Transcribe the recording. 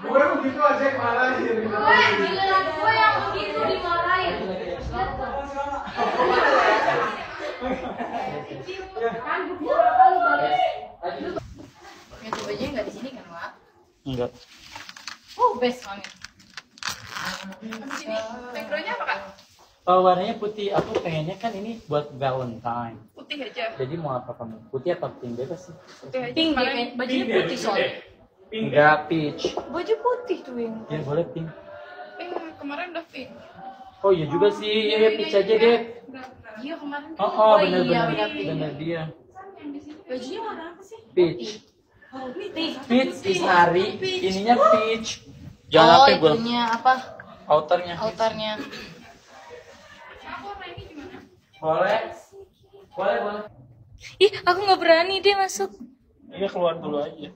Gue begitu aja marahin. Gue yang begitu dimarahin. Kan gue kalau balik. Ganti bajunya nggak di sini kan, Wak? Enggak. Oh, best banget. Di sini backgroundnya apa, Kak? Warnanya putih. Aku pengennya kan ini buat Valentine. Putih aja. Jadi mau apa kamu? Putih atau pink bebas sih? Putih aja. Pink Kemarin deh, bajunya putih soalnya. Enggak, peach. Baju putih tuh yang. Ya boleh pink. pink, kemarin udah pink. Oh iya juga sih. Ya peach aja deh. Iya kemarin. Oh iya, benar-benar pink. benar dia. Bajunya warna apa sih? Peach. Putih. Peach is hari. Ininya peach. Jangan apa gue? Itunya apa? Outernya. Outernya. Aku warna ini gimana? Boleh. Boleh. Ih, aku nggak berani deh masuk. Iya keluar dulu aja.